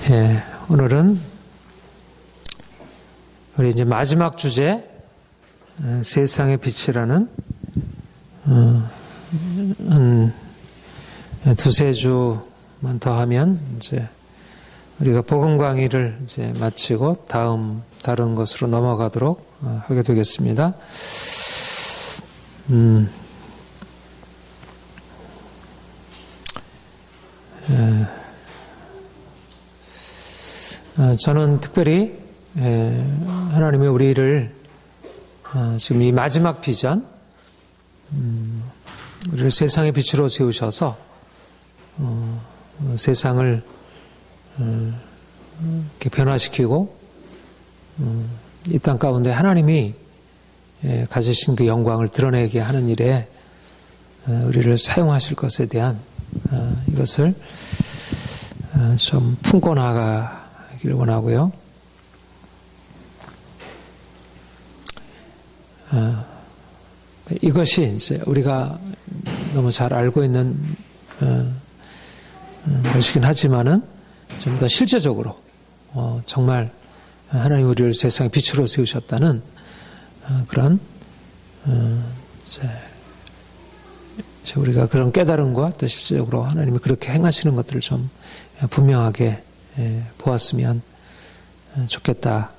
예, 오늘은 우리 이제 마지막 주제, 세상의 빛이라는 한 두세 주만 더 하면 이제 우리가 복음 강의를 이제 마치고 다른 것으로 넘어가도록 하게 되겠습니다. 저는 특별히 하나님이 우리를 지금 이 마지막 비전, 우리를 세상의 빛으로 세우셔서 세상을 이렇게 변화시키고 이 땅 가운데 하나님이 가지신 그 영광을 드러내게 하는 일에 우리를 사용하실 것에 대한 이것을 좀 품고 나가기를 원하고요. 이것이 이제 우리가 너무 잘 알고 있는 것이긴 하지만은 좀 더 실제적으로 정말 하나님 우리를 세상의 빛으로 세우셨다는 그런 이제 우리가 그런 깨달음과 또 실제적으로 하나님이 그렇게 행하시는 것들을 좀 분명하게 보았으면 좋겠다,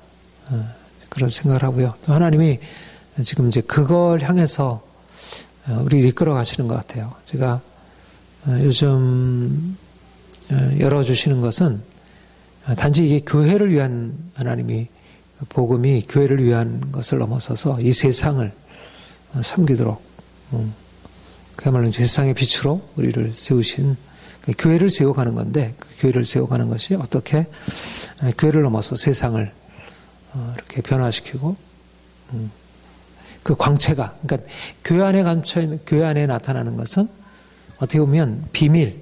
그런 생각을 하고요. 또 하나님이 지금 이제 그걸 향해서 우리를 이끌어 가시는 것 같아요. 제가 요즘 열어주시는 것은 단지 이게 교회를 위한 하나님이 복음이 교회를 위한 것을 넘어서서 이 세상을 섬기도록 그야말로 세상의 빛으로 우리를 세우신 교회를 세워가는 건데, 그 교회를 세워가는 것이 어떻게 교회를 넘어서 세상을 이렇게 변화시키고 그 광채가, 그러니까 교회 안에 감춰있는, 교회 안에 나타나는 것은 어떻게 보면 비밀,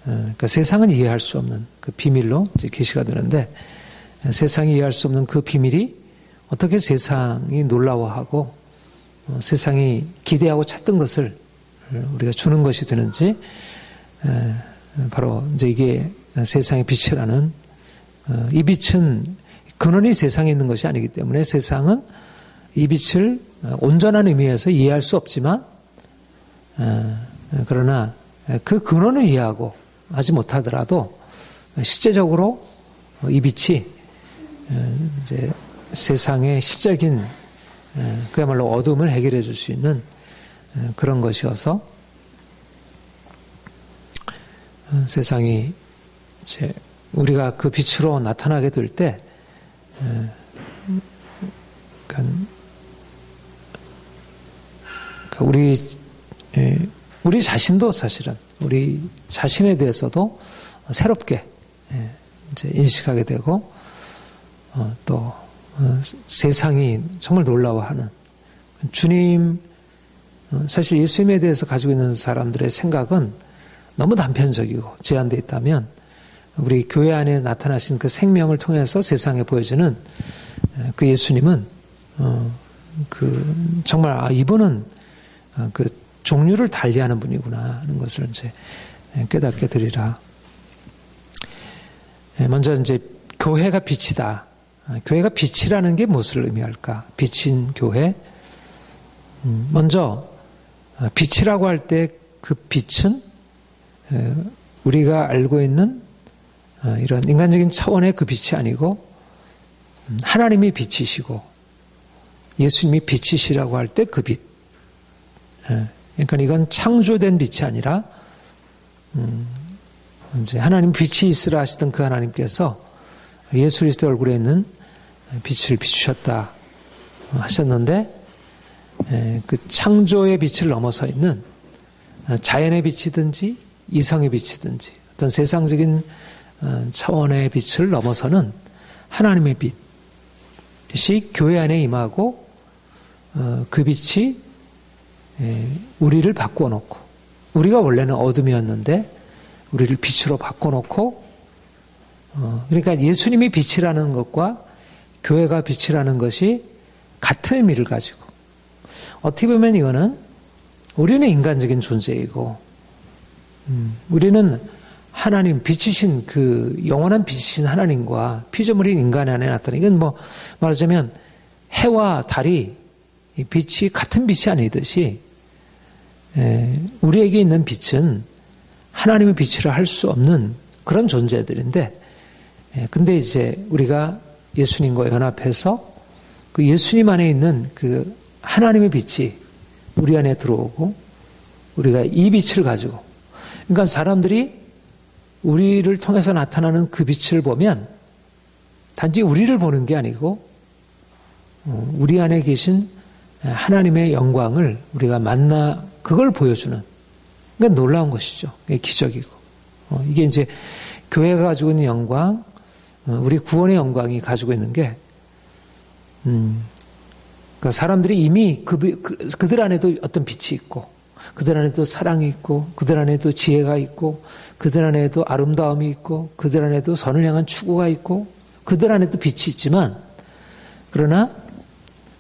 그러니까 세상은 이해할 수 없는 그 비밀로 이제 계시가 되는데, 세상이 이해할 수 없는 그 비밀이 어떻게 세상이 놀라워하고 세상이 기대하고 찾던 것을 우리가 주는 것이 되는지, 바로 이제 이게 세상의 빛이라는, 이 빛은 근원이 세상에 있는 것이 아니기 때문에 세상은 이 빛을 온전한 의미에서 이해할 수 없지만, 그러나 그 근원을 이해하고 하지 못하더라도 실제적으로 이 빛이 이제 세상의 실적인 그야말로 어둠을 해결해 줄 수 있는 그런 것이어서 세상이 이제 우리가 그 빛으로 나타나게 될 때 우리 자신도 사실은 우리 자신에 대해서도 새롭게 이제 인식하게 되고, 또 세상이 정말 놀라워하는 주님, 사실 예수님에 대해서 가지고 있는 사람들의 생각은 너무 단편적이고 제한되어 있다면, 우리 교회 안에 나타나신 그 생명을 통해서 세상에 보여주는 그 예수님은 정말 이분은 그 종류를 달리하는 분이구나 하는 것을 이제 깨닫게 되리라. 먼저 이제 교회가 빛이다. 교회가 빛이라는 게 무엇을 의미할까? 빛인 교회. 먼저 빛이라고 할 때 그 빛은 우리가 알고 있는 이런 인간적인 차원의 그 빛이 아니고 하나님이 빛이시고 예수님이 빛이시라고 할 때 그 빛. 그러니까 이건 창조된 빛이 아니라 이제 하나님 빛이 있으라 하시던 그 하나님께서 예수 그리스도 얼굴에 있는 빛을 비추셨다 하셨는데, 그 창조의 빛을 넘어서 있는 자연의 빛이든지 이성의 빛이든지 어떤 세상적인 차원의 빛을 넘어서는 하나님의 빛이 교회 안에 임하고, 그 빛이 우리를 바꿔놓고, 우리가 원래는 어둠이었는데 우리를 빛으로 바꿔놓고, 그러니까 예수님이 빛이라는 것과 교회가 빛이라는 것이 같은 의미를 가지고, 어떻게 보면 이거는 우리는 인간적인 존재이고 우리는 하나님 빛이신 그 영원한 빛이신 하나님과 피조물인 인간 안에 나타나 이건 뭐 말하자면 해와 달이 빛이 같은 빛이 아니듯이 우리에게 있는 빛은 하나님의 빛이라 할 수 없는 그런 존재들인데 근데 이제 우리가 예수님과 연합해서 그 예수님 안에 있는 그 하나님의 빛이 우리 안에 들어오고 우리가 이 빛을 가지고 그러니까 사람들이 우리를 통해서 나타나는 그 빛을 보면 단지 우리를 보는 게 아니고 우리 안에 계신 하나님의 영광을 우리가 만나 그걸 보여주는 그러니까 놀라운 것이죠. 기적이고 이게 이제 교회가 가지고 있는 영광 우리 구원의 영광이 가지고 있는 게 그러니까 사람들이 이미 그들 안에도 어떤 빛이 있고 그들 안에도 사랑이 있고 그들 안에도 지혜가 있고 그들 안에도 아름다움이 있고 그들 안에도 선을 향한 추구가 있고 그들 안에도 빛이 있지만 그러나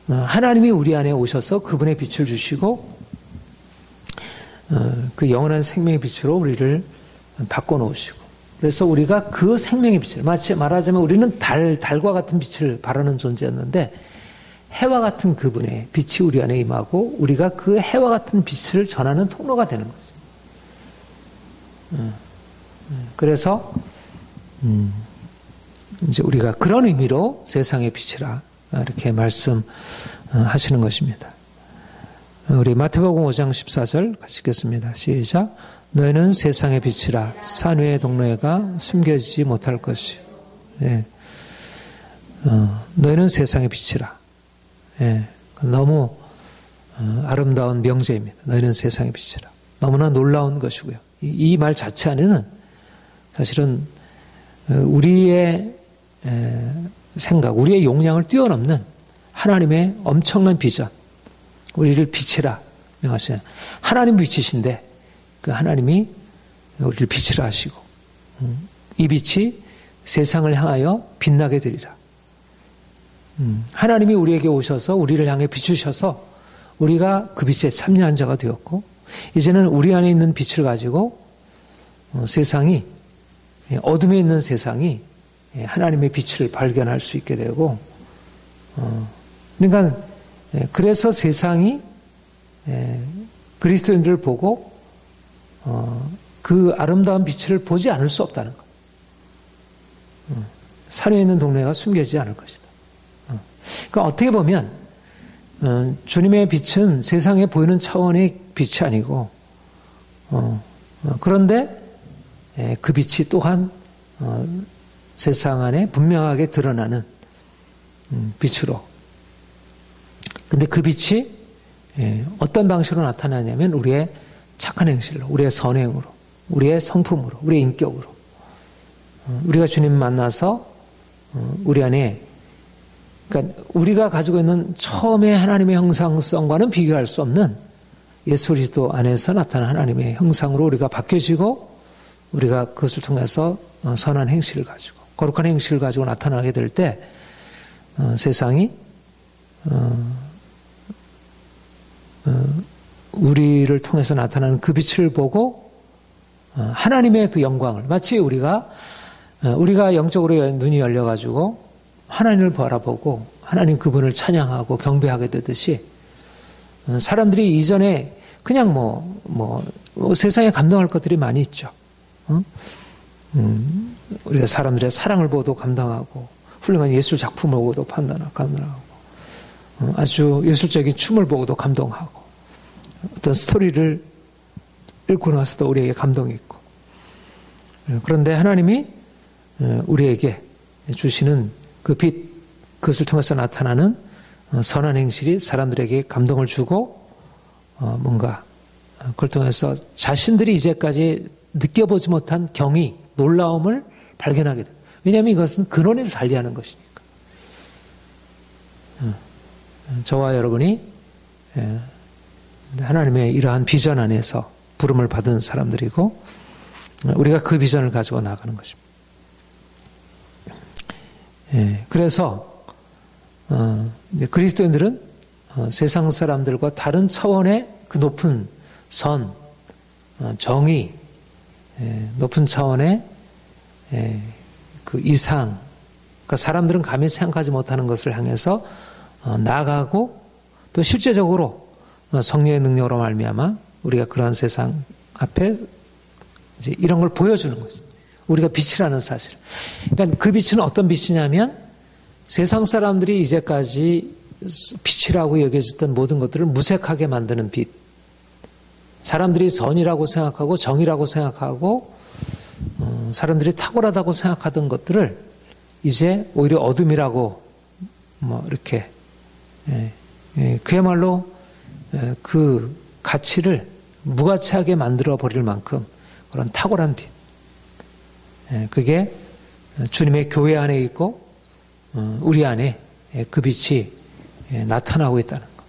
하나님이 우리 안에 오셔서 그분의 빛을 주시고 그 영원한 생명의 빛으로 우리를 바꿔놓으시고 그래서 우리가 그 생명의 빛을 마치 말하자면 우리는 달과 같은 빛을 발하는 존재였는데 해와 같은 그분의 빛이 우리 안에 임하고 우리가 그 해와 같은 빛을 전하는 통로가 되는 거죠. 그래서 이제 우리가 그런 의미로 세상의 빛이라 이렇게 말씀하시는 것입니다. 우리 마태복음 5장 14절 같이 읽겠습니다. 시작. 너희는 세상의 빛이라 산 위의 동네가 숨겨지지 못할 것이. 예. 너희는 세상의 빛이라. 예. 너무 아름다운 명제입니다. 너희는 세상의 빛이라. 너무나 놀라운 것이고요. 이 말 자체 안에는 사실은 우리의 생각, 우리의 용량을 뛰어넘는 하나님의 엄청난 비전, 우리를 빛이라 명하시는 하나님 빛이신데 그 하나님이 우리를 빛이라 하시고 이 빛이 세상을 향하여 빛나게 되리라. 하나님이 우리에게 오셔서 우리를 향해 비추셔서 우리가 그 빛에 참여한 자가 되었고 이제는 우리 안에 있는 빛을 가지고 세상이 어둠에 있는 세상이 하나님의 빛을 발견할 수 있게 되고 그러니까 그래서 세상이 그리스도인들을 보고 그 아름다운 빛을 보지 않을 수 없다는 것. 산에 있는 동네가 숨겨지지 않을 것이다. 그러니까 어떻게 보면 주님의 빛은 세상에 보이는 차원의 빛이 아니고 그런데 그 빛이 또한 세상 안에 분명하게 드러나는 빛으로. 근데 그 빛이 어떤 방식으로 나타나냐면 우리의 착한 행실로, 우리의 선행으로, 우리의 성품으로, 우리의 인격으로. 우리가 주님 만나서 우리 안에 그러니까 우리가 가지고 있는 처음의 하나님의 형상성과는 비교할 수 없는 예수 그리스도 안에서 나타난 하나님의 형상으로 우리가 바뀌어지고 우리가 그것을 통해서 선한 행실을 가지고 거룩한 행실을 가지고 나타나게 될 때 세상이 우리를 통해서 나타나는 그 빛을 보고 하나님의 그 영광을 마치 우리가 영적으로 눈이 열려가지고 하나님을 바라보고 하나님 그분을 찬양하고 경배하게 되듯이 사람들이 이전에 그냥 세상에 감동할 것들이 많이 있죠. 우리가 사람들의 사랑을 보고도 감동하고 훌륭한 예술 작품을 보고도 감동하고 아주 예술적인 춤을 보고도 감동하고 어떤 스토리를 읽고 나서도 우리에게 감동이 있고 그런데 하나님이 우리에게 주시는 그 빛, 그것을 통해서 나타나는 선한 행실이 사람들에게 감동을 주고 뭔가 그걸 통해서 자신들이 이제까지 느껴보지 못한 경이, 놀라움을 발견하게 돼요. 왜냐하면 이것은 근원을 달리하는 것이니까. 저와 여러분이 하나님의 이러한 비전 안에서 부름을 받은 사람들이고 우리가 그 비전을 가지고 나가는 것입니다. 그래서 그리스도인들은 세상 사람들과 다른 차원의 그 높은 선, 정의, 높은 차원의 그 이상, 그러니까 사람들은 감히 생각하지 못하는 것을 향해서 나아가고 또 실제적으로 성령의 능력으로 말미암아 우리가 그런 세상 앞에 이제 이런 걸 보여주는 거죠. 우리가 빛이라는 사실. 그러니까 그 빛은 어떤 빛이냐면 세상 사람들이 이제까지 빛이라고 여겨졌던 모든 것들을 무색하게 만드는 빛. 사람들이 선이라고 생각하고 정의라고 생각하고 사람들이 탁월하다고 생각하던 것들을 이제 오히려 어둠이라고 뭐 이렇게 그야말로 그 가치를 무가치하게 만들어 버릴 만큼 그런 탁월한 빛. 그게 주님의 교회 안에 있고 우리 안에 그 빛이 나타나고 있다는 것.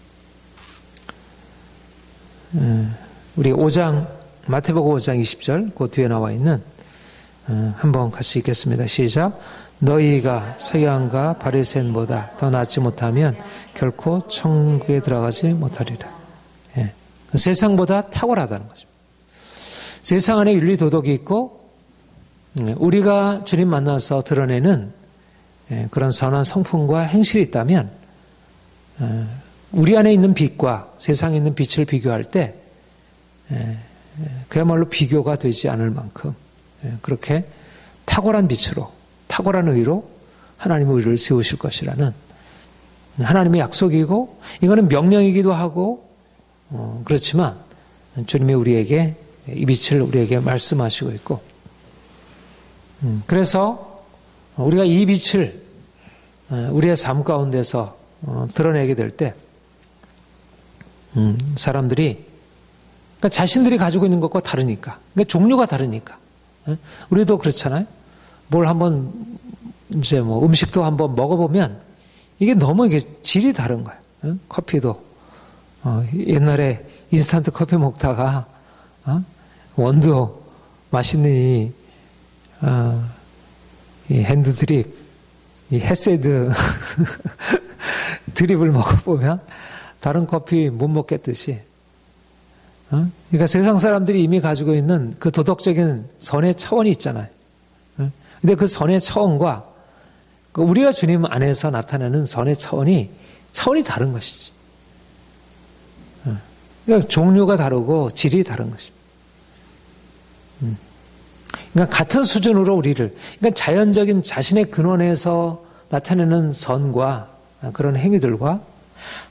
우리 5장 마태복음 5장 20절 그 뒤에 나와 있는 한번 같이 읽겠습니다. 시작. 너희가 서기관과 바리새인보다 더 낫지 못하면 결코 천국에 들어가지 못하리라. 세상보다 탁월하다는 거죠. 세상 안에 윤리 도덕이 있고 우리가 주님 만나서 드러내는 그런 선한 성품과 행실이 있다면 우리 안에 있는 빛과 세상에 있는 빛을 비교할 때 그야말로 비교가 되지 않을 만큼 그렇게 탁월한 빛으로 탁월한 의로 하나님의 의를 세우실 것이라는 하나님의 약속이고 이거는 명령이기도 하고 그렇지만 주님이 우리에게 이 빛을 우리에게 말씀하시고 있고 그래서 우리가 이 빛을 우리의 삶 가운데서 드러내게 될 때 사람들이 그러니까 자신들이 가지고 있는 것과 다르니까 그러니까 종류가 다르니까 우리도 그렇잖아요. 뭘 한번 이제 뭐 음식도 한번 먹어보면 이게 너무 이게 질이 다른 거예요. 커피도 옛날에 인스턴트 커피 먹다가 원두 맛있는 이 핸드 드립, 이 헤세드 드립을 먹어보면 다른 커피 못 먹겠듯이 그러니까 세상 사람들이 이미 가지고 있는 그 도덕적인 선의 차원이 있잖아요. 근데 그 선의 차원과 우리가 주님 안에서 나타내는 선의 차원이 다른 것이지. 그러니까 종류가 다르고 질이 다른 것입니다. 그러니까 같은 수준으로 우리를, 그러니까 자연적인 자신의 근원에서 나타내는 선과 그런 행위들과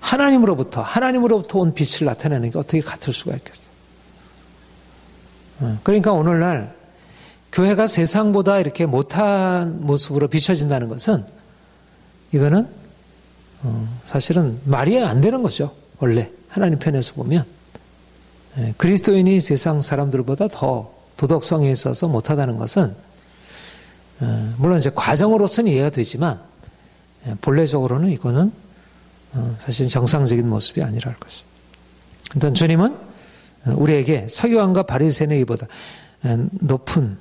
하나님으로부터 온 빛을 나타내는 게 어떻게 같을 수가 있겠어요? 그러니까 오늘날 교회가 세상보다 이렇게 못한 모습으로 비춰진다는 것은 이거는 사실은 말이 안 되는 거죠. 원래 하나님 편에서 보면 그리스도인이 세상 사람들보다 더 도덕성에 있어서 못하다는 것은 물론 이제 과정으로서는 이해가 되지만 본래적으로는 이거는 사실 정상적인 모습이 아니라 할 것입니다. 일단 주님은 우리에게 서기관과 바리새인의 의보다 높은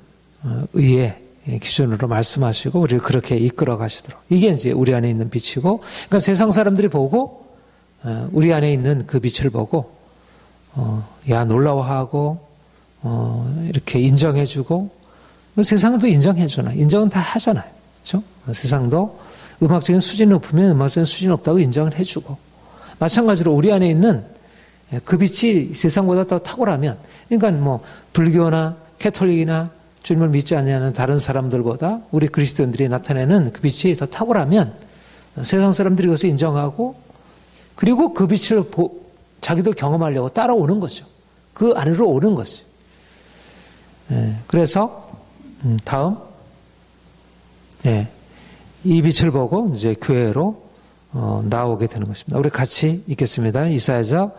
의의 기준으로 말씀하시고 우리를 그렇게 이끌어 가시도록 이게 이제 우리 안에 있는 빛이고 그러니까 세상 사람들이 보고 우리 안에 있는 그 빛을 보고 야 놀라워하고 이렇게 인정해주고 세상도 인정해주나 인정은 다 하잖아요. 그렇죠? 세상도 음악적인 수준이 높으면 음악적인 수준이 없다고 인정을 해주고 마찬가지로 우리 안에 있는 그 빛이 세상보다 더 탁월하면 그러니까 뭐 불교나 캐톨릭이나 주님을 믿지 않는 다른 사람들보다 우리 그리스도인들이 나타내는 그 빛이 더 탁월하면 세상 사람들이 그것을 인정하고 그리고 그 빛을 자기도 경험하려고 따라오는 거죠. 그 안으로 오는 거죠. 그래서 다음 이 빛을 보고 이제 교회로 나오게 되는 것입니다. 우리 같이 읽겠습니다. 이사야서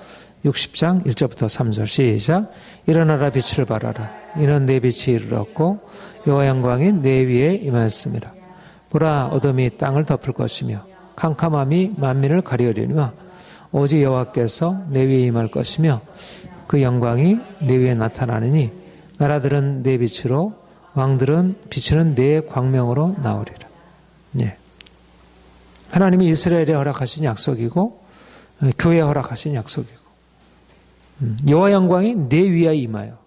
60장 1절부터 3절 시작. 일어나라 빛을 발하라. 이는 내 빛이 이르렀고 여호와 영광이 내 위에 임하였습니다. 보라 어둠이 땅을 덮을 것이며 캄캄함이 만민을 가리우리니와 오직 여호와께서 내 위에 임할 것이며 그 영광이 내 위에 나타나느니 나라들은 내 빛으로 왕들은 비추는 내 광명으로 나오리라. 하나님이 이스라엘에 허락하신 약속이고 교회에 허락하신 약속이고 여호와 영광이 내 위에 임하여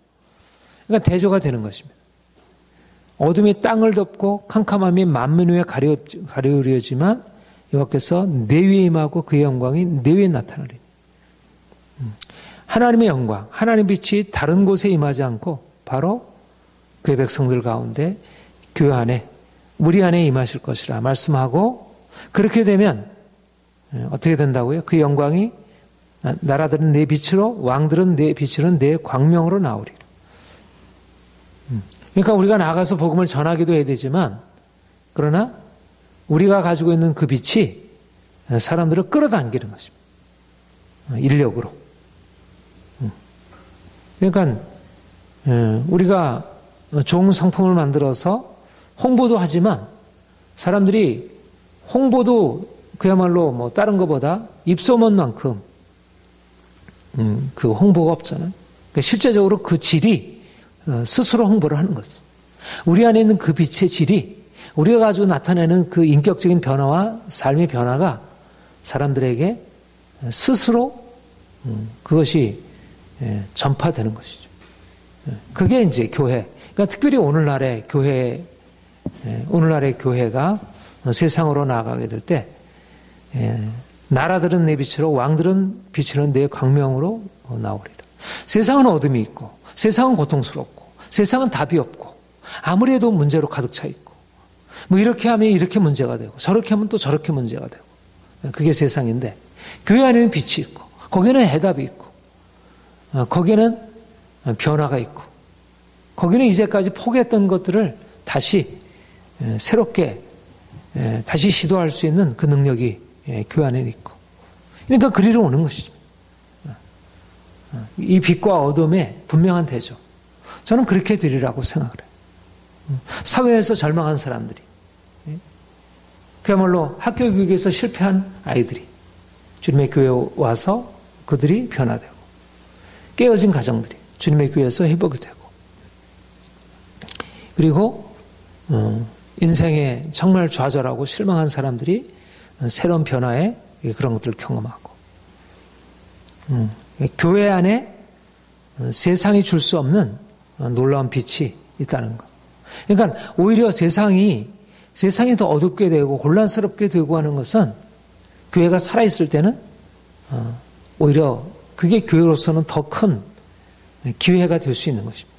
그러니까 대조가 되는 것입니다. 어둠이 땅을 덮고 캄캄함이 만민 위에 가려우려지만 여호와께서 내 위에 임하고 그의 영광이 내 위에 나타나리니. 하나님의 영광, 하나님의 빛이 다른 곳에 임하지 않고 바로 그의 백성들 가운데 교회 안에 우리 안에 임하실 것이라 말씀하고, 그렇게 되면 어떻게 된다고요? 그 영광이 나라들은 내 빛으로, 왕들은 내 빛으로, 내 광명으로 나오리라. 그러니까 우리가 나가서 복음을 전하기도 해야 되지만, 그러나 우리가 가지고 있는 그 빛이 사람들을 끌어당기는 것입니다. 인력으로. 그러니까 우리가 좋은 상품을 만들어서 홍보도 하지만 사람들이 홍보도 그야말로 뭐 다른 것보다 입소문만큼 그 홍보가 없잖아요. 그러니까 실제적으로 그 질이 스스로 홍보를 하는 거죠. 우리 안에 있는 그 빛의 질이, 우리가 가지고 나타내는 그 인격적인 변화와 삶의 변화가 사람들에게 스스로 그것이 전파되는 것이죠. 그게 이제 교회. 그러니까 특별히 오늘날의 교회가 세상으로 나아가게 될 때, 나라들은 내 빛으로, 왕들은 빛으로 내 광명으로 나오리라. 세상은 어둠이 있고, 세상은 고통스럽고, 세상은 답이 없고, 아무리 해도 문제로 가득 차 있고, 뭐 이렇게 하면 이렇게 문제가 되고, 저렇게 하면 또 저렇게 문제가 되고, 그게 세상인데, 교회 안에는 빛이 있고, 거기는 해답이 있고, 거기는 변화가 있고, 거기는 이제까지 포기했던 것들을 다시 새롭게 다시 시도할 수 있는 그 능력이 교회 안에 있고, 그러니까 그리로 오는 것이죠. 이 빛과 어둠의 분명한 대조. 저는 그렇게 되리라고 생각을 해요. 사회에서 절망한 사람들이, 그야말로 학교 교육에서 실패한 아이들이 주님의 교회에 와서 그들이 변화되고, 깨어진 가정들이 주님의 교회에서 회복이 되고, 그리고 인생에 정말 좌절하고 실망한 사람들이 새로운 변화에 그런 것들을 경험하고, 교회 안에 세상이 줄 수 없는 놀라운 빛이 있다는 것. 그러니까 오히려 세상이 더 어둡게 되고 혼란스럽게 되고 하는 것은, 교회가 살아있을 때는 오히려 그게 교회로서는 더 큰 기회가 될 수 있는 것입니다.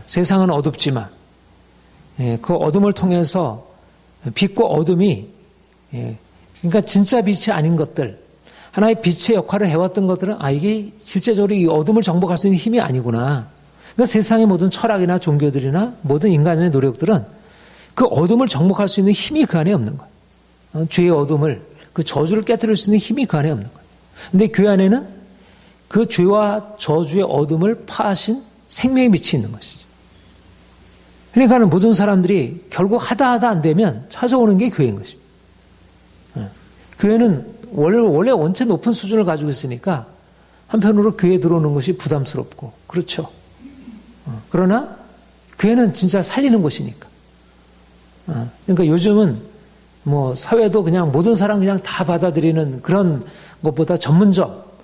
세상은 어둡지만 그 어둠을 통해서 빛과 어둠이, 그러니까 진짜 빛이 아닌 것들, 하나의 빛의 역할을 해왔던 것들은 이게 실제적으로 이 어둠을 정복할 수 있는 힘이 아니구나. 그러니까 세상의 모든 철학이나 종교들이나 모든 인간의 노력들은 그 어둠을 정복할 수 있는 힘이 그 안에 없는 거예요. 죄의 어둠을, 그 저주를 깨뜨릴 수 있는 힘이 그 안에 없는 거예요. 근데 교회 안에는 그 죄와 저주의 어둠을 파하신 생명의 빛이 있는 것이죠. 그러니까 모든 사람들이 결국 하다 안 되면 찾아오는 게 교회인 것입니다. 교회는 원래 원체 높은 수준을 가지고 있으니까 한편으로 교회에 들어오는 것이 부담스럽고, 그렇죠. 그러나 교회는 진짜 살리는 곳이니까. 그러니까 요즘은 뭐 사회도 그냥 모든 사람 그냥 다 받아들이는 그런 것보다 전문적,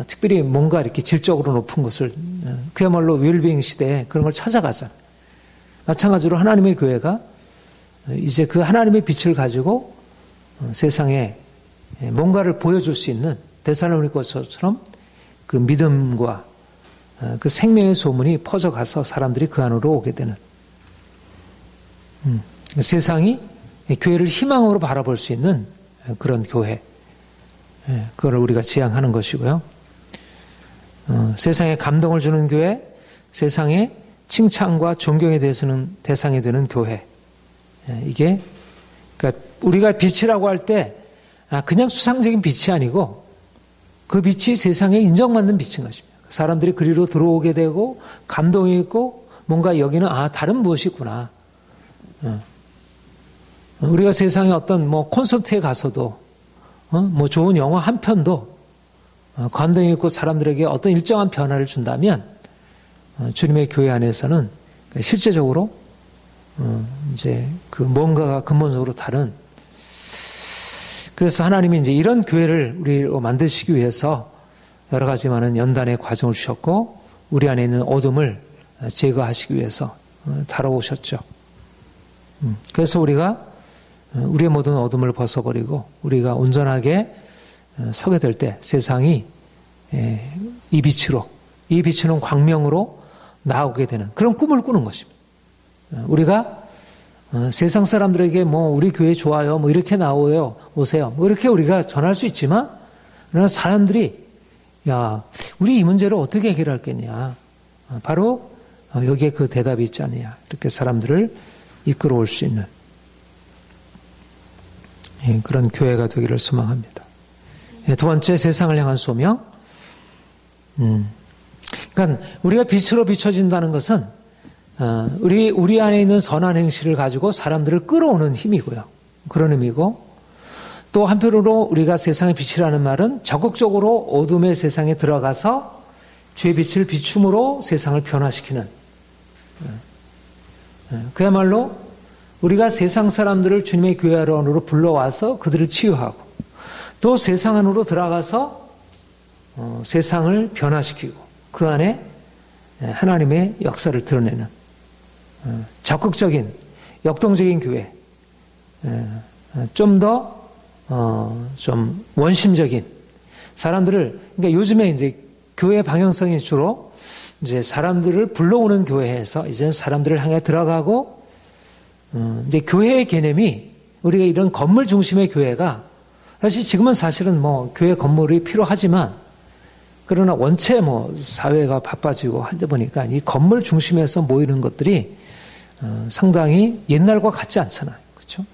특별히 뭔가 이렇게 질적으로 높은 것을, 그야말로 웰빙 시대에 그런 걸 찾아가잖아요. 마찬가지로 하나님의 교회가 이제 그 하나님의 빛을 가지고 세상에 뭔가를 보여줄 수 있는 데살로니가서처럼 그 믿음과 그 생명의 소문이 퍼져가서 사람들이 그 안으로 오게 되는, 세상이 교회를 희망으로 바라볼 수 있는 그런 교회, 그걸 우리가 지향하는 것이고요. 세상에 감동을 주는 교회, 세상에 칭찬과 존경에 대해서는 대상이 되는 교회. 이게, 그러니까 우리가 빛이라고 할 때 그냥 수상적인 빛이 아니고 그 빛이 세상에 인정받는 빛인 것입니다. 사람들이 그리로 들어오게 되고 감동이 있고 뭔가 여기는 다른 무엇이 있구나. 우리가 세상에 어떤 뭐 콘서트에 가서도 뭐 좋은 영화 한 편도 감동이 있고 사람들에게 어떤 일정한 변화를 준다면, 주님의 교회 안에서는 실제적으로 이제 그 뭔가가 근본적으로 다른, 그래서 하나님이 이제 이런 교회를 우리로 만드시기 위해서 여러 가지 많은 연단의 과정을 주셨고, 우리 안에 있는 어둠을 제거하시기 위해서 다뤄오셨죠. 그래서 우리가 우리의 모든 어둠을 벗어버리고 우리가 온전하게 서게 될 때 세상이 이 빛으로 광명으로 나오게 되는 그런 꿈을 꾸는 것입니다. 우리가 세상 사람들에게 뭐 우리 교회 좋아요, 뭐 이렇게 오세요, 뭐 이렇게 우리가 전할 수 있지만, 그러나 사람들이 야, 우리 이 문제를 어떻게 해결할겠냐? 바로 여기에 그 대답이 있지 않느냐? 이렇게 사람들을 이끌어올 수 있는 그런 교회가 되기를 소망합니다. 두 번째, 세상을 향한 소명. 그러니까 우리가 빛으로 비춰진다는 것은 우리 안에 있는 선한 행실을 가지고 사람들을 끌어오는 힘이고요. 그런 의미고, 또 한편으로 우리가 세상의 빛이라는 말은 적극적으로 어둠의 세상에 들어가서 주의 빛을 비춤으로 세상을 변화시키는, 그야말로 우리가 세상 사람들을 주님의 교회 안으로 불러와서 그들을 치유하고, 또 세상 안으로 들어가서 세상을 변화시키고 그 안에 하나님의 역사를 드러내는 적극적인 역동적인 교회, 좀 더 좀 원심적인 사람들을, 그러니까 요즘에 이제 교회 방향성이 주로 이제 사람들을 불러오는 교회에서 이제 사람들을 향해 들어가고, 이제 교회의 개념이 우리가 이런 건물 중심의 교회가 지금은 사실은 뭐 교회 건물이 필요하지만, 그러나 원체 뭐 사회가 바빠지고 하다 보니까 이 건물 중심에서 모이는 것들이 상당히 옛날과 같지 않잖아요. 그렇죠?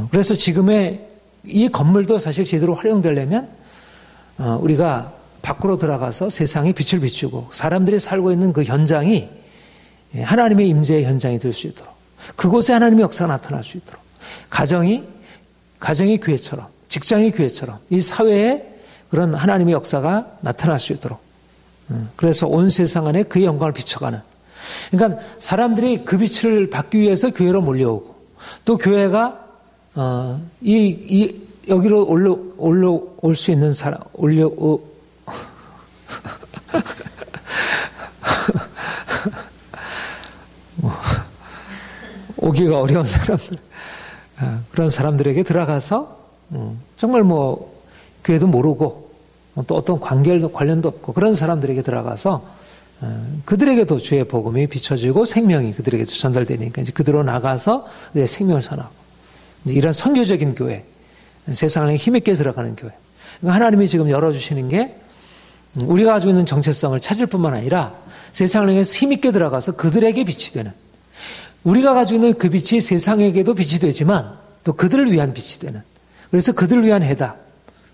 그래서 지금의 이 건물도 사실 제대로 활용되려면 우리가 밖으로 들어가서 세상에 빛을 비추고 사람들이 살고 있는 그 현장이 하나님의 임재의 현장이 될 수 있도록, 그곳에 하나님의 역사가 나타날 수 있도록, 가정이 교회처럼, 직장이 교회처럼 이 사회에 그런 하나님의 역사가 나타날 수 있도록, 그래서 온 세상 안에 그의 영광을 비춰가는, 그러니까 사람들이 그 빛을 받기 위해서 교회로 몰려오고, 또 교회가 여기로 올라올 수 있는 사람, 오기가 어려운 사람들, 그런 사람들에게 들어가서 정말 뭐 교회도 모르고 또 어떤 관련도 없고 그런 사람들에게 들어가서 그들에게도 주의 복음이 비춰지고 생명이 그들에게도 전달되니까 이제 그들로 나가서 내 생명을 전하고, 이런 선교적인 교회, 세상에 힘있게 들어가는 교회. 그러니까 하나님이 지금 열어주시는 게 우리가 가지고 있는 정체성을 찾을 뿐만 아니라 세상을 향해서 힘있게 들어가서 그들에게 빛이 되는, 우리가 가지고 있는 그 빛이 세상에게도 빛이 되지만 또 그들을 위한 빛이 되는, 그래서 그들을 위한 해답,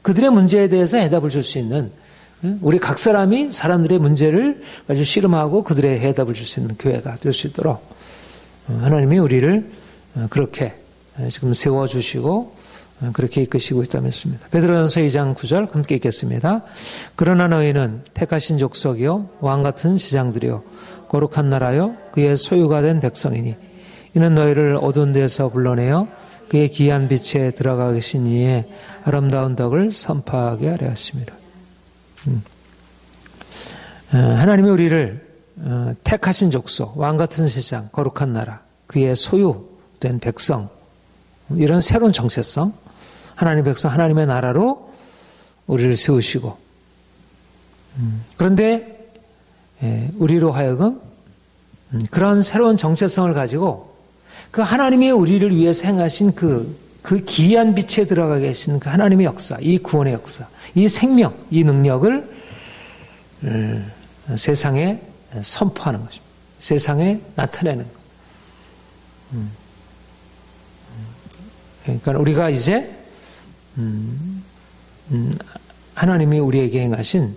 그들의 문제에 대해서 해답을 줄 수 있는, 우리 각 사람이 사람들의 문제를 아주 씨름하고 그들의 해답을 줄 수 있는 교회가 될 수 있도록 하나님이 우리를 그렇게 지금 세워주시고 그렇게 이끄시고 있다고 믿습니다. 베드로전서 2장 9절 함께 읽겠습니다. 그러나 너희는 택하신 족속이요 왕같은 지장들이요 거룩한 나라요 그의 소유가 된 백성이니 이는 너희를 어두운 데서 불러내어 그의 귀한 빛에 들어가 계신 이의 아름다운 덕을 선포하게 하려 하십니다. 하나님이 우리를 택하신 족속, 왕같은 세상, 거룩한 나라, 그의 소유된 백성, 이런 새로운 정체성, 하나님의 백성, 하나님의 나라로 우리를 세우시고, 그런데 우리로 하여금 그런 새로운 정체성을 가지고 그 하나님이 우리를 위해서 행하신 그 기이한 빛에 들어가 계신 그 하나님의 역사, 이 구원의 역사, 이 생명, 이 능력을 세상에 선포하는 것입니다. 세상에 나타내는 것. 그러니까 우리가 이제 하나님이 우리에게 행하신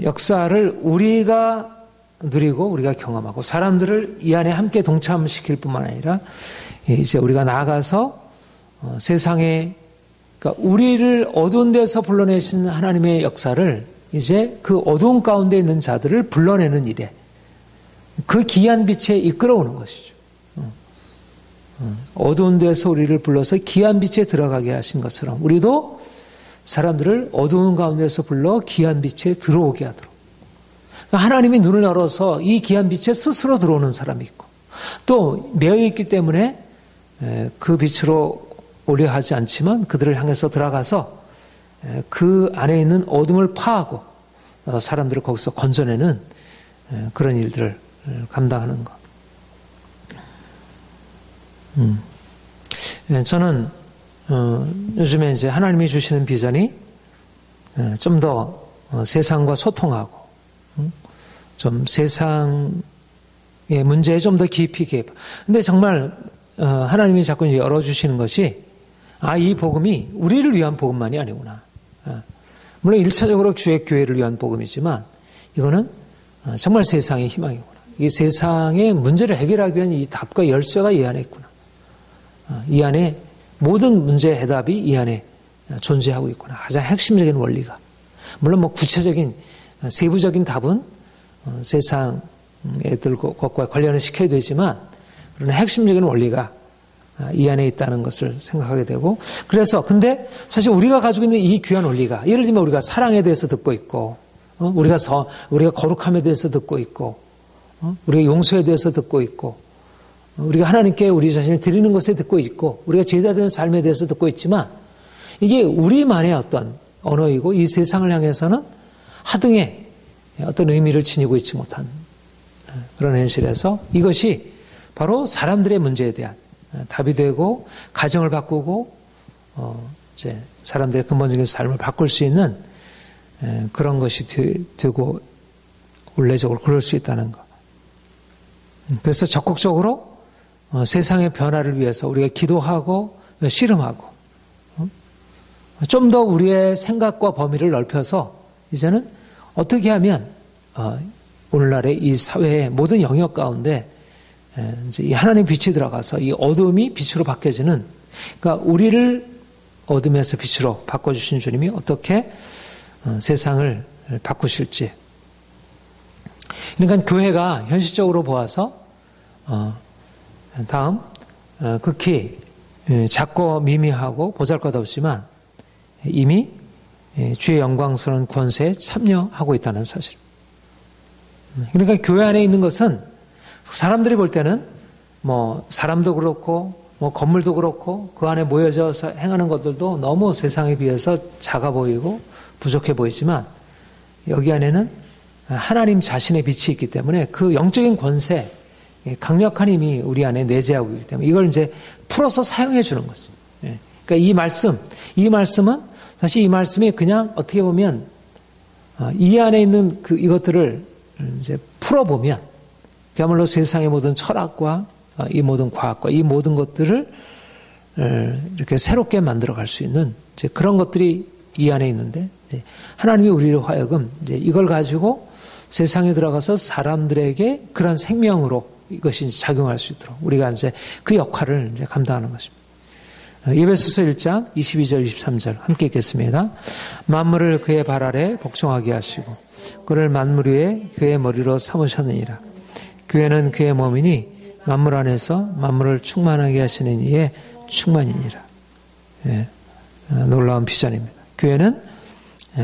역사를 우리가 누리고 우리가 경험하고 사람들을 이 안에 함께 동참시킬 뿐만 아니라 이제 우리가 나아가서 세상에, 그러니까 우리를 어두운 데서 불러내신 하나님의 역사를 이제 그 어두운 가운데 있는 자들을 불러내는 일에 그 귀한 빛에 이끌어오는 것이죠. 어두운 데서 우리를 불러서 귀한 빛에 들어가게 하신 것처럼 우리도 사람들을 어두운 가운데서 불러 귀한 빛에 들어오게 하도록, 하나님이 눈을 열어서 이 귀한 빛에 스스로 들어오는 사람이 있고, 또 매여 있기 때문에 그 빛으로 오려 하지 않지만 그들을 향해서 들어가서 그 안에 있는 어둠을 파하고 사람들을 거기서 건져내는 그런 일들을 감당하는 것. 저는 요즘에 이제 하나님이 주시는 비전이 좀 더 세상과 소통하고, 좀 세상의 문제에 좀 더 깊이 개입. 근데 정말 하나님이 자꾸 열어주시는 것이, 이 복음이 우리를 위한 복음만이 아니구나. 물론 1차적으로 주의 교회를 위한 복음이지만 이거는 정말 세상의 희망이구나. 이 세상의 문제를 해결하기 위한 이 답과 열쇠가 이 안에 있구나. 이 안에 모든 문제의 해답이 이 안에 존재하고 있구나. 가장 핵심적인 원리가. 물론 뭐 구체적인 세부적인 답은 세상 것과 관련을 시켜야 되지만, 그러나 핵심적인 원리가 이 안에 있다는 것을 생각하게 되고, 그래서 근데 사실 우리가 가지고 있는 이 귀한 원리가, 예를 들면 우리가 사랑에 대해서 듣고 있고, 우리가 거룩함에 대해서 듣고 있고, 우리가 용서에 대해서 듣고 있고, 우리가 하나님께 우리 자신을 드리는 것에 듣고 있고, 우리가 제자되는 삶에 대해서 듣고 있지만, 이게 우리만의 어떤 언어이고 이 세상을 향해서는 하등의 어떤 의미를 지니고 있지 못한 그런 현실에서 이것이 바로 사람들의 문제에 대한 답이 되고, 가정을 바꾸고 이제 사람들의 근본적인 삶을 바꿀 수 있는 그런 것이 되고, 원래적으로 그럴 수 있다는 것. 그래서 적극적으로 세상의 변화를 위해서 우리가 기도하고 씨름하고, 좀 더 우리의 생각과 범위를 넓혀서 이제는 어떻게 하면 오늘날의 이 사회의 모든 영역 가운데 이제 이 하나님의 빛이 들어가서 이 어둠이 빛으로 바뀌어지는, 그러니까 우리를 어둠에서 빛으로 바꿔주신 주님이 어떻게 세상을 바꾸실지. 그러니까 교회가 현실적으로 보아서 다음 극히 작고 미미하고 보잘것없지만 이미 주의 영광스러운 권세에 참여하고 있다는 사실. 그러니까 교회 안에 있는 것은 사람들이 볼 때는 뭐 사람도 그렇고 뭐 건물도 그렇고 그 안에 모여져서 행하는 것들도 너무 세상에 비해서 작아 보이고 부족해 보이지만, 여기 안에는 하나님 자신의 빛이 있기 때문에 그 영적인 권세, 강력한 힘이 우리 안에 내재하고 있기 때문에 이걸 이제 풀어서 사용해 주는 거죠. 그러니까 이 말씀은 사실 이 말씀이 그냥 어떻게 보면 이 안에 있는 이것들을 이제 풀어보면 그야말로 세상의 모든 철학과 이 모든 과학과 이 모든 것들을 이렇게 새롭게 만들어갈 수 있는 이제 그런 것들이 이 안에 있는데, 하나님이 우리를 하여금 이제 이걸 가지고 세상에 들어가서 사람들에게 그런 생명으로 이것이 작용할 수 있도록 우리가 이제 그 역할을 이제 감당하는 것입니다. 에베소서 1장 22절 23절 함께 읽겠습니다. 만물을 그의 발 아래 복종하게 하시고 그를 만물 위에 그의 머리로 삼으셨느니라. 교회는 그의 몸이니 만물 안에서 만물을 충만하게 하시는 이의 충만이니라. 놀라운 비전입니다. 교회는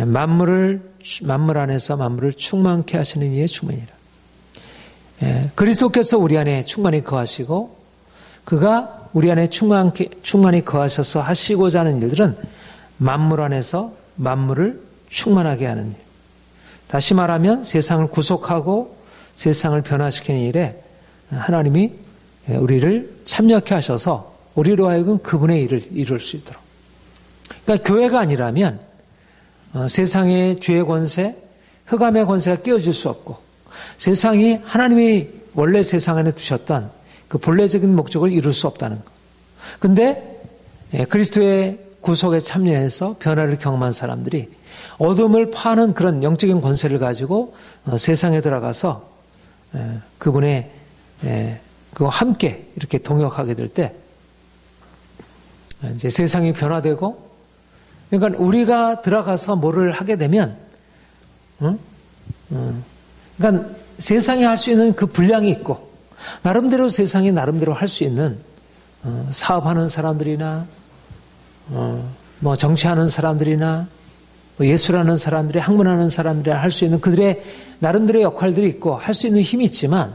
만물 안에서 만물을 충만케 하시는 이의 충만이니라. 그리스도께서 우리 안에 충만히 거하시고 그가 우리 안에 충만히 거하셔서 하시고자 하는 일들은 만물 안에서 만물을 충만하게 하는 일. 다시 말하면 세상을 구속하고 세상을 변화시키는 일에 하나님이 우리를 참여케 하셔서 우리로 하여금 그분의 일을 이룰 수 있도록. 그러니까 교회가 아니라면 세상의 죄의 권세, 흑암의 권세가 깨어질 수 없고, 세상이 하나님이 원래 세상 안에 두셨던 그 본래적인 목적을 이룰 수 없다는 것. 근데 그리스도의 구속에 참여해서 변화를 경험한 사람들이 어둠을 파는 그런 영적인 권세를 가지고 세상에 들어가서 그분의 그와 함께 이렇게 동역하게 될 때 이제 세상이 변화되고, 그러니까 우리가 들어가서 뭐를 하게 되면, 그러니까 세상이 할 수 있는 그 분량이 있고, 나름대로 세상이 나름대로 할 수 있는 사업하는 사람들이나 뭐 정치하는 사람들이나 예술하는 사람들이, 학문하는 사람들이 할 수 있는 그들의 나름대로의 역할들이 있고 할 수 있는 힘이 있지만,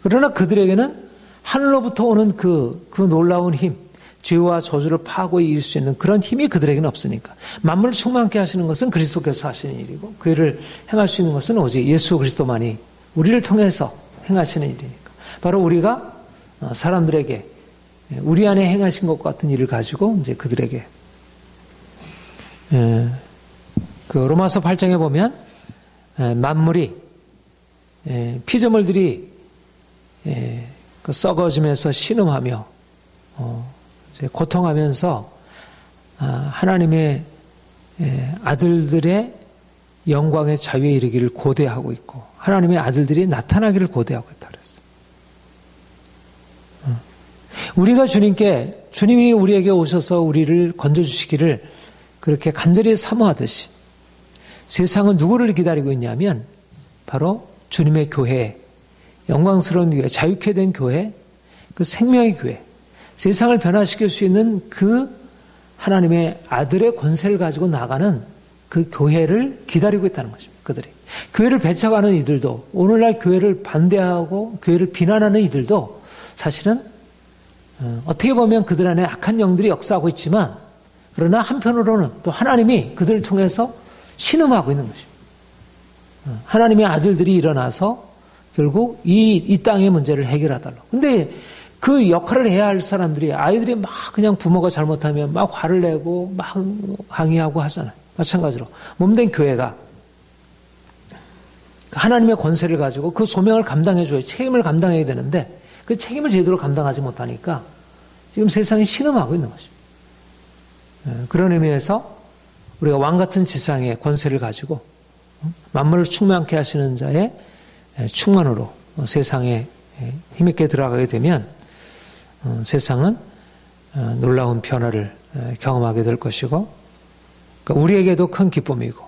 그러나 그들에게는 하늘로부터 오는 그 놀라운 힘, 죄와 저주를 파고 이길 수 있는 그런 힘이 그들에게는 없으니까. 만물을 충만케 하시는 것은 그리스도께서 하시는 일이고, 그 일을 행할 수 있는 것은 오직 예수 그리스도만이 우리를 통해서 행하시는 일이니까. 바로 우리가 사람들에게 우리 안에 행하신 것 같은 일을 가지고 이제 그들에게, 그 로마서 8장에 보면 만물이 피조물들이 썩어지면서 신음하며 고통하면서 하나님의 아들들의 영광의 자유에 이르기를 고대하고 있고, 하나님의 아들들이 나타나기를 고대하고 있다 그랬어요. 우리가 주님이 우리에게 오셔서 우리를 건져주시기를 그렇게 간절히 사모하듯이, 세상은 누구를 기다리고 있냐면 바로 주님의 교회, 영광스러운 교회, 자유케 된 교회, 그 생명의 교회, 세상을 변화시킬 수 있는 그 하나님의 아들의 권세를 가지고 나가는 그 교회를 기다리고 있다는 것입니다. 그들이. 교회를 배척하는 이들도, 오늘날 교회를 반대하고 교회를 비난하는 이들도 사실은 어떻게 보면 그들 안에 악한 영들이 역사하고 있지만, 그러나 한편으로는 또 하나님이 그들을 통해서 신음하고 있는 것입니다. 하나님의 아들들이 일어나서 결국 이 땅의 문제를 해결하달라고. 근데 그 역할을 해야 할 사람들이, 아이들이 막 그냥 부모가 잘못하면 막 화를 내고 막 항의하고 하잖아요. 마찬가지로 몸된 교회가 하나님의 권세를 가지고 그 소명을 감당해줘야, 책임을 감당해야 되는데 그 책임을 제대로 감당하지 못하니까 지금 세상이 신음하고 있는 것입니다. 그런 의미에서 우리가 왕같은 지상의 권세를 가지고 만물을 충만케 하시는 자의 충만으로 세상에 힘있게 들어가게 되면 세상은 놀라운 변화를 경험하게 될 것이고, 그러니까 우리에게도 큰 기쁨이고,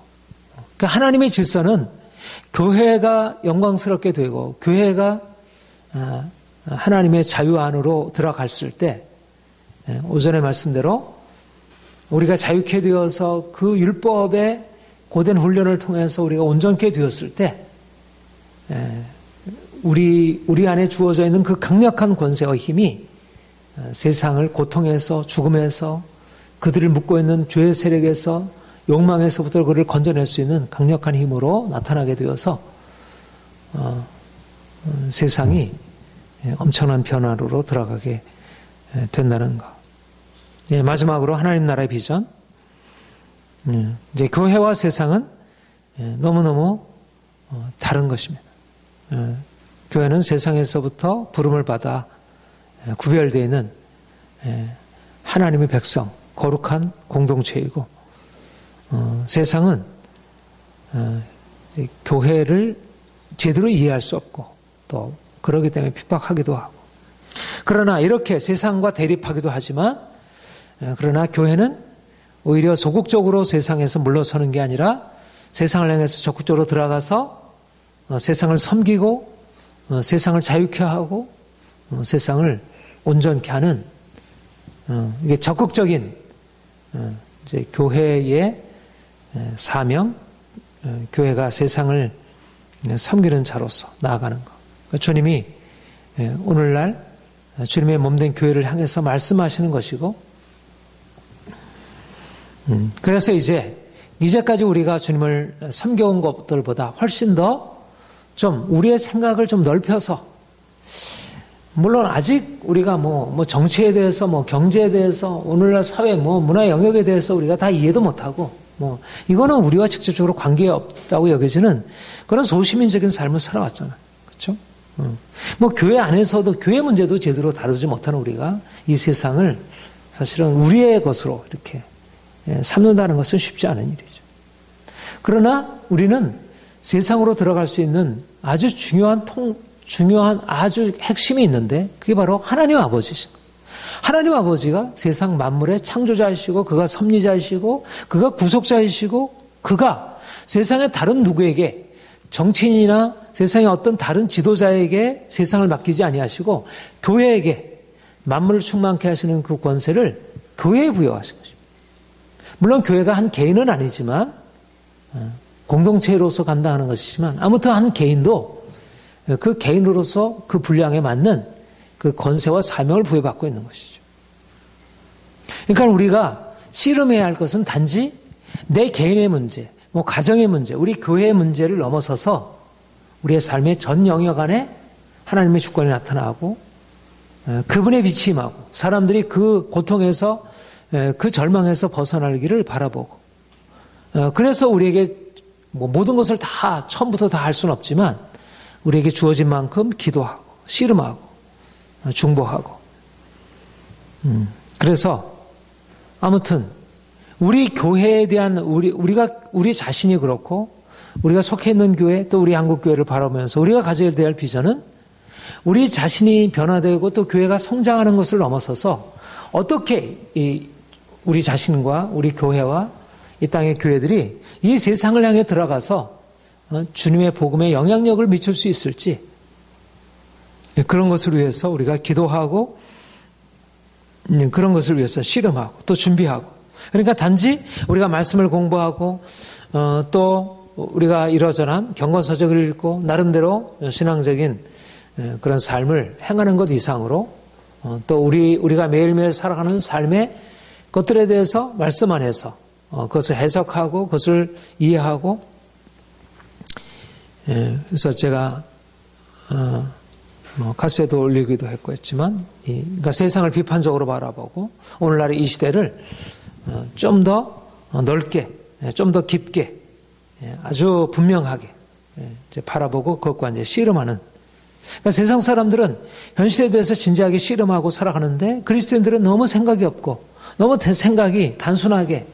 그러니까 하나님의 질서는 교회가 영광스럽게 되고 교회가 하나님의 자유 안으로 들어갔을 때, 오전에 말씀대로 우리가 자유케 되어서 그 율법의 고된 훈련을 통해서 우리가 온전케 되었을 때, 우리 안에 주어져 있는 그 강력한 권세와 힘이 세상을 고통에서, 죽음에서, 그들을 묶고 있는 죄의 세력에서, 욕망에서부터 그를 건져낼 수 있는 강력한 힘으로 나타나게 되어서 세상이 엄청난 변화로 들어가게 된다는 것. 마지막으로 하나님 나라의 비전. 이제 교회와 세상은 너무너무 다른 것입니다. 교회는 세상에서부터 부름을 받아 구별되어 있는 하나님의 백성, 거룩한 공동체이고, 세상은 교회를 제대로 이해할 수 없고 또 그러기 때문에 핍박하기도 하고, 그러나 이렇게 세상과 대립하기도 하지만, 그러나 교회는 오히려 소극적으로 세상에서 물러서는 게 아니라 세상을 향해서 적극적으로 들어가서 세상을 섬기고 세상을 자유케 하고 세상을 온전케 하는, 이게 적극적인 이제 교회의 사명, 교회가 세상을 섬기는 자로서 나아가는 것. 주님이 오늘날 주님의 몸된 교회를 향해서 말씀하시는 것이고, 그래서 이제까지 우리가 주님을 섬겨온 것들보다 훨씬 더 좀 우리의 생각을 좀 넓혀서, 물론 아직 우리가 뭐 정치에 대해서, 뭐 경제에 대해서, 오늘날 사회 문화 영역에 대해서 우리가 다 이해도 못하고, 이거는 우리와 직접적으로 관계없다고 여겨지는 그런 소시민적인 삶을 살아왔잖아요. 그렇죠? 교회 안에서도 교회 문제도 제대로 다루지 못하는 우리가 이 세상을 사실은 우리의 것으로 이렇게 삼는다는 것은 쉽지 않은 일이죠. 그러나 우리는 세상으로 들어갈 수 있는 아주 중요한 아주 핵심이 있는데, 그게 바로 하나님 아버지신 거예요. 하나님 아버지가 세상 만물의 창조자이시고, 그가 섭리자이시고, 그가 구속자이시고, 그가 세상의 다른 누구에게, 정치인이나 세상의 어떤 다른 지도자에게 세상을 맡기지 아니하시고 교회에게 만물을 충만케 하시는 그 권세를 교회에 부여하신 것입니다. 물론 교회가 한 개인은 아니지만 공동체로서 감당하는 것이지만 아무튼 한 개인도 그 개인으로서 그 분량에 맞는 그 권세와 사명을 부여받고 있는 것이죠. 그러니까 우리가 씨름해야 할 것은 단지 내 개인의 문제, 뭐 가정의 문제, 우리 교회의 문제를 넘어서서 우리의 삶의 전 영역 안에 하나님의 주권이 나타나고 그분의 빛이 임하고 사람들이 그 고통에서 그 절망에서 벗어나기를 바라보고 그래서 우리에게 뭐 모든 것을 다 처음부터 다 할 수는 없지만 우리에게 주어진 만큼 기도하고 씨름하고 중보하고 그래서 아무튼 우리 교회에 대한 우리 자신이 그렇고 우리가 속해 있는 교회 또 우리 한국 교회를 바라보면서 우리가 가져야 될 비전은 우리 자신이 변화되고 또 교회가 성장하는 것을 넘어서서 어떻게 우리 자신과 우리 교회와 이 땅의 교회들이 이 세상을 향해 들어가서 주님의 복음에 영향력을 미칠 수 있을지 그런 것을 위해서 우리가 기도하고 그런 것을 위해서 씨름하고 또 준비하고 그러니까 단지 우리가 말씀을 공부하고 또 우리가 이러저러한 경건서적을 읽고 나름대로 신앙적인 그런 삶을 행하는 것 이상으로 또 우리가 매일매일 살아가는 삶의 것들에 대해서 말씀 안에서 그것을 해석하고 그것을 이해하고 그래서 제가 카세도 올리기도 했고 했지만 그러니까 세상을 비판적으로 바라보고 오늘날의 이 시대를 좀 더 넓게 좀 더 깊게 아주 분명하게 이제 바라보고 그것과 이제 씨름하는 그러니까 세상 사람들은 현실에 대해서 진지하게 씨름하고 살아가는데 그리스도인들은 너무 생각이 없고 너무 생각이 단순하게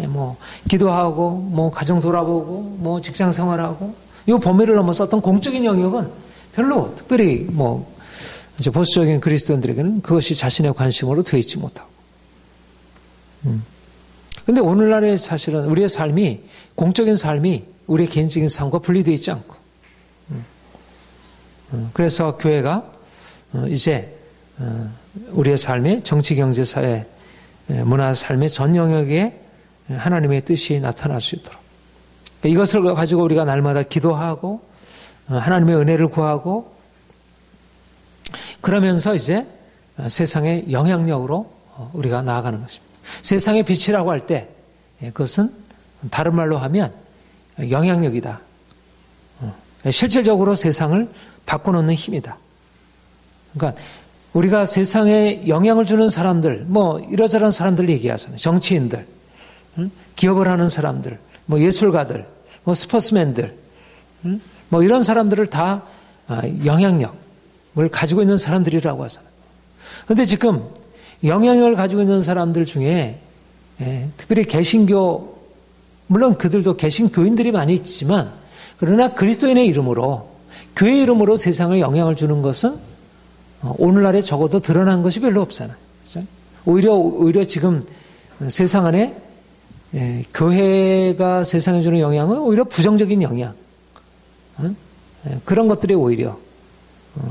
뭐 기도하고 뭐 가정 돌아보고 뭐 직장 생활하고 이 범위를 넘어서 어떤 공적인 영역은 별로 특별히 뭐 이제 보수적인 그리스도인들에게는 그것이 자신의 관심으로 되어 있지 못하고. 근데 오늘날의 사실은 우리의 삶이 공적인 삶이 우리의 개인적인 삶과 분리되어 있지 않고. 그래서 교회가 이제 우리의 삶의 정치, 경제, 사회, 문화, 삶의 전 영역에 하나님의 뜻이 나타날 수 있도록 이것을 가지고 우리가 날마다 기도하고 하나님의 은혜를 구하고 그러면서 이제 세상의 영향력으로 우리가 나아가는 것입니다. 세상의 빛이라고 할 때 그것은 다른 말로 하면 영향력이다. 실질적으로 세상을 바꿔놓는 힘이다. 그러니까 우리가 세상에 영향을 주는 사람들, 뭐 이러저러한 사람들 얘기하잖아요. 정치인들, 기업을 하는 사람들, 뭐 예술가들, 뭐 스포츠맨들, 뭐 이런 사람들을 다 영향력을 가지고 있는 사람들이라고 하잖아요. 그런데 지금 영향력을 가지고 있는 사람들 중에 특별히 개신교, 물론 그들도 개신교인들이 많이 있지만 그러나 그리스도인의 이름으로 교회 이름으로 세상에 영향을 주는 것은 오늘날에 적어도 드러난 것이 별로 없잖아요. 그렇죠? 오히려 지금 세상 안에 교회가 세상에 주는 영향은 오히려 부정적인 영향. 그런 것들이 오히려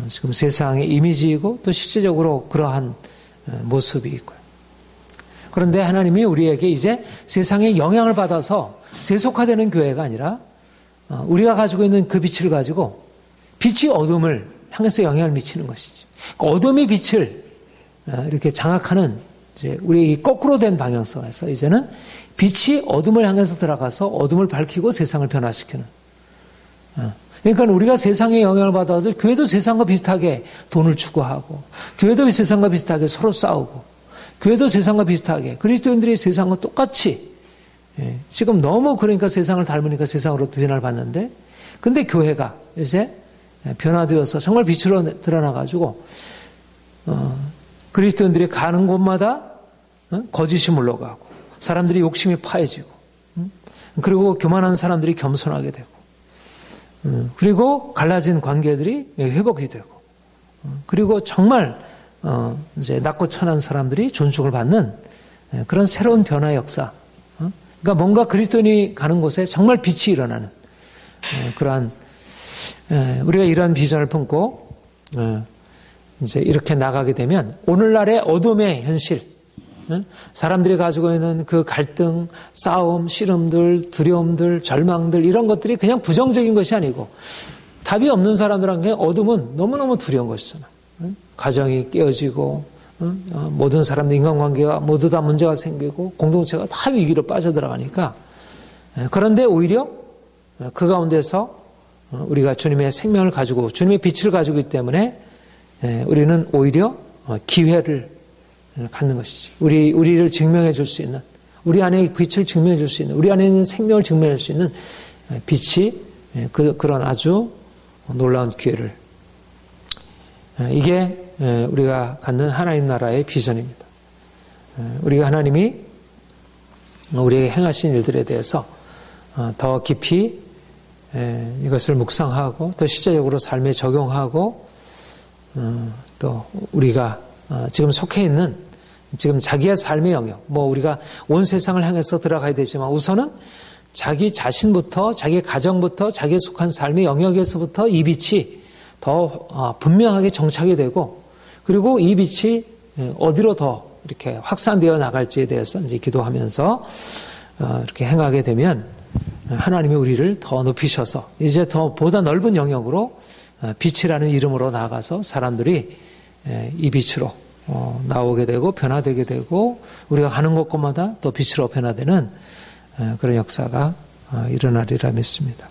지금 세상의 이미지이고 또 실제적으로 그러한 모습이 있고요. 그런데 하나님이 우리에게 이제 세상에 영향을 받아서 세속화되는 교회가 아니라 우리가 가지고 있는 그 빛을 가지고 빛이 어둠을 향해서 영향을 미치는 것이지. 어둠이 빛을 이렇게 장악하는 이제 우리 거꾸로 된 방향성에서 이제는 빛이 어둠을 향해서 들어가서 어둠을 밝히고 세상을 변화시키는. 그러니까 우리가 세상에 영향을 받아도 교회도 세상과 비슷하게 돈을 추구하고 교회도 세상과 비슷하게 서로 싸우고 교회도 세상과 비슷하게 그리스도인들이 세상과 똑같이 지금 너무 그러니까 세상을 닮으니까 세상으로 변화를 받는데 근데 교회가 이제 변화되어서 정말 빛으로 드러나가지고 그리스도인들이 가는 곳마다 거짓이 물러가고 사람들이 욕심이 파해지고 그리고 교만한 사람들이 겸손하게 되고 그리고 갈라진 관계들이 회복이 되고 그리고 정말 이제 낮고 천한 사람들이 존중을 받는 그런 새로운 변화 역사. 그러니까 뭔가 그리스도인이 가는 곳에 정말 빛이 일어나는 그러한 우리가 이러한 비전을 품고 이제 이렇게 나가게 되면 오늘날의 어둠의 현실, 사람들이 가지고 있는 그 갈등, 싸움, 씨름들, 두려움들, 절망들 이런 것들이 그냥 부정적인 것이 아니고 답이 없는 사람들한테 어둠은 너무너무 두려운 것이잖아. 가정이 깨어지고 모든 사람들 인간관계가 모두 다 문제가 생기고 공동체가 다 위기로 빠져들어가니까 그런데 오히려 그 가운데서 우리가 주님의 생명을 가지고 주님의 빛을 가지고 있기 때문에 우리는 오히려 기회를 갖는 것이지. 우리를 증명해 줄 수 있는, 우리 안에 빛을 증명해 줄 수 있는, 우리 안에 있는 생명을 증명해 줄 수 있는 빛이 그런 아주 놀라운 기회를. 이게 우리가 갖는 하나님 나라의 비전입니다. 우리가 하나님이 우리에게 행하신 일들에 대해서 더 깊이 이것을 묵상하고 또 실제적으로 삶에 적용하고 또 우리가 지금 속해 있는 지금 자기의 삶의 영역, 우리가 온 세상을 향해서 들어가야 되지만 우선은 자기 자신부터, 자기 가정부터, 자기에 속한 삶의 영역에서부터 이 빛이 더 분명하게 정착이 되고 그리고 이 빛이 어디로 더 이렇게 확산되어 나갈지에 대해서 이제 기도하면서 이렇게 행하게 되면 하나님이 우리를 더 높이셔서 이제 더 보다 넓은 영역으로 빛이라는 이름으로 나아가서 사람들이 이 빛으로 나오게 되고 변화되게 되고 우리가 가는 곳곳마다 또 빛으로 변화되는 그런 역사가 일어나리라 믿습니다.